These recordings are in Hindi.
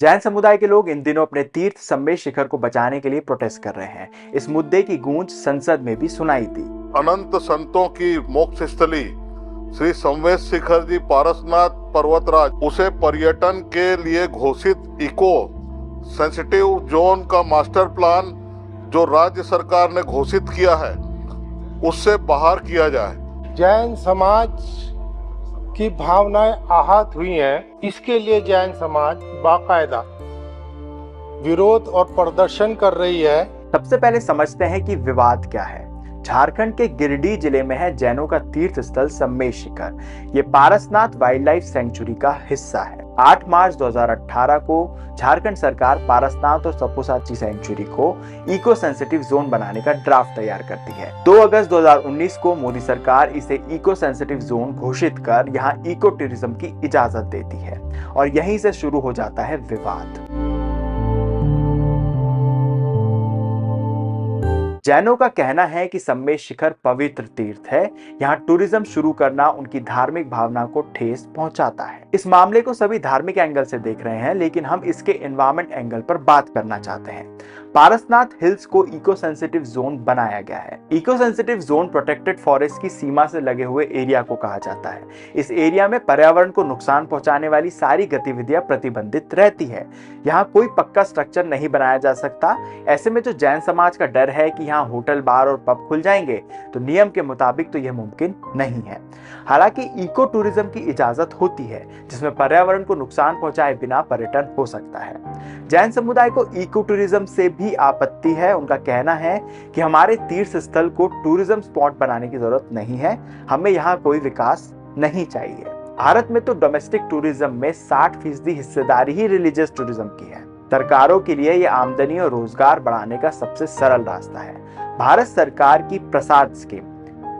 जैन समुदाय के लोग इन दिनों अपने तीर्थ सम्मेश शिखर को बचाने के लिए प्रोटेस्ट कर रहे हैं। इस मुद्दे की गूंज संसद में भी सुनाई दी। अनंत संतों की मोक्ष स्थली श्री सम्मेश शिखर जी पारसनाथ पर्वतराज, उसे पर्यटन के लिए घोषित इको सेंसिटिव जोन का मास्टर प्लान जो राज्य सरकार ने घोषित किया है उससे बाहर किया जाए। जैन समाज की भावनाएं आहत हुई हैं, इसके लिए जैन समाज बाकायदा विरोध और प्रदर्शन कर रही है। सबसे पहले समझते हैं कि विवाद क्या है। झारखंड के गिरिडीह जिले में है जैनों का तीर्थ स्थल सम्मेश शिखर। ये पारसनाथ वाइल्ड लाइफ सेंचुरी का हिस्सा है। 8 मार्च 2018 को झारखंड सरकार पारसनाथ और सपुसाची सेंचुरी को इको सेंसिटिव जोन बनाने का ड्राफ्ट तैयार करती है। 2 अगस्त 2019 को मोदी सरकार इसे इको सेंसिटिव जोन घोषित कर यहाँ इको टूरिज्म की इजाजत देती है और यहीं से शुरू हो जाता है विवाद। जैनों का कहना है कि सम्मेश शिखर पवित्र तीर्थ है, यहाँ टूरिज्म शुरू करना उनकी धार्मिक भावना को ठेस पहुंचाता है। इस मामले को सभी धार्मिक एंगल से देख रहे हैं, लेकिन हम इसके एनवायरमेंट एंगल पर बात करना चाहते हैं। पारसनाथ हिल्स को इको सेंसिटिव जोन बनाया गया है। Eco sensitive zone protected forest की सीमा से लगे हुए एरिया को कहा जाता है। इस एरिया में पर्यावरण को नुकसान पहुंचाने वाली सारी गतिविधियां प्रतिबंधित रहती है। यहाँ कोई पक्का स्ट्रक्चर नहीं बनाया जा सकता। ऐसे में जो जैन समाज का डर है कि यहाँ होटल, बार और पब खुल जाएंगे, तो नियम के मुताबिक तो यह मुमकिन नहीं है। हालांकि इको टूरिज्म की इजाजत होती है, जिसमें पर्यावरण को नुकसान पहुंचाए बिना पर्यटन हो सकता है। जैन समुदाय को इको टूरिज्म से भी आपत्ति है। उनका कहना है कि हमारे तीर्थ स्थल को टूरिज्म स्पॉट बनाने की जरूरत नहीं है, हमें यहाँ कोई विकास नहीं चाहिए। भारत में तो डोमेस्टिक टूरिज्म में 60% हिस्सेदारी ही रिलीजियस टूरिज्म की है। सरकारों के लिए ये आमदनी और रोजगार बढ़ाने का सबसे सरल रास्ता है। भारत सरकार की PRASAD scheme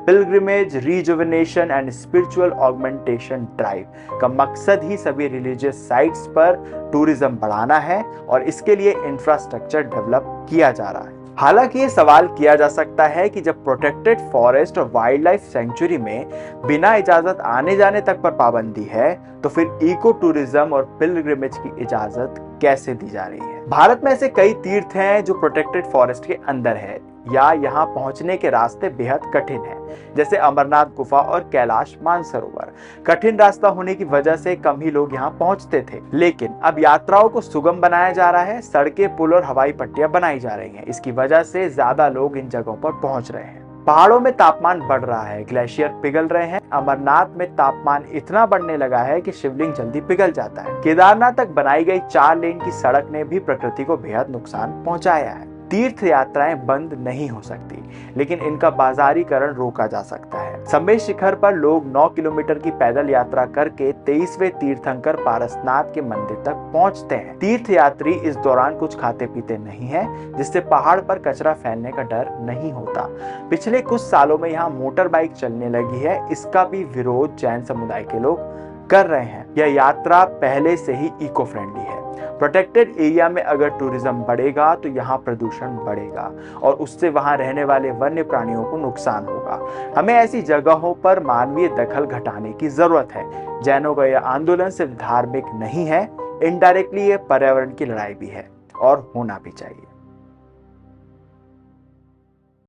pilgrimage rejuvenation and spiritual augmentation drive का मकसद ही सभी रिलीजियस साइट्स पर टूरिज्म बढ़ाना है और इसके लिए इंफ्रास्ट्रक्चर डेवलप किया जा रहा है। हालांकि ये सवाल किया जा सकता है कि जब प्रोटेक्टेड फॉरेस्ट और वाइल्ड लाइफ सेंचुरी में बिना इजाजत आने जाने तक पर पाबंदी है, तो फिर इको टूरिज्म और पिलग्रिमेज की इजाजत कैसे दी जा रही है। भारत में ऐसे कई तीर्थ हैं जो प्रोटेक्टेड फॉरेस्ट के अंदर है या यहाँ पहुंचने के रास्ते बेहद कठिन है, जैसे अमरनाथ गुफा और कैलाश मानसरोवर। कठिन रास्ता होने की वजह से कम ही लोग यहाँ पहुंचते थे, लेकिन अब यात्राओं को सुगम बनाया जा रहा है। सड़कें, पुल और हवाई पट्टियां बनाई जा रही हैं। इसकी वजह से ज्यादा लोग इन जगहों पर पहुंच रहे हैं। पहाड़ों में तापमान बढ़ रहा है, ग्लेशियर पिघल रहे हैं। अमरनाथ में तापमान इतना बढ़ने लगा है कि शिवलिंग जल्दी पिघल जाता है। केदारनाथ तक बनाई गई 4 लेन की सड़क ने भी प्रकृति को बेहद नुकसान पहुंचाया है। तीर्थ यात्राएं बंद नहीं हो सकती, लेकिन इनका बाजारीकरण रोका जा सकता है। सम्मेश शिखर पर लोग 9 किलोमीटर की पैदल यात्रा करके 23वें तीर्थंकर पारसनाथ के मंदिर तक पहुंचते हैं। तीर्थ यात्री इस दौरान कुछ खाते पीते नहीं है, जिससे पहाड़ पर कचरा फैलने का डर नहीं होता। पिछले कुछ सालों में यहाँ मोटर बाइक चलने लगी है। इसका भी विरोध जैन समुदाय के लोग कर रहे हैं। यह यात्रा पहले से ही इको फ्रेंडली है। प्रोटेक्टेड एरिया में अगर टूरिज्म बढ़ेगा तो यहाँ प्रदूषण बढ़ेगा और उससे वहाँ रहने वाले वन्य प्राणियों को नुकसान होगा। हमें ऐसी जगहों पर मानवीय दखल घटाने की जरूरत है। जैनों का यह आंदोलन सिर्फ धार्मिक नहीं है, इनडायरेक्टली ये पर्यावरण की लड़ाई भी है और होना भी चाहिए।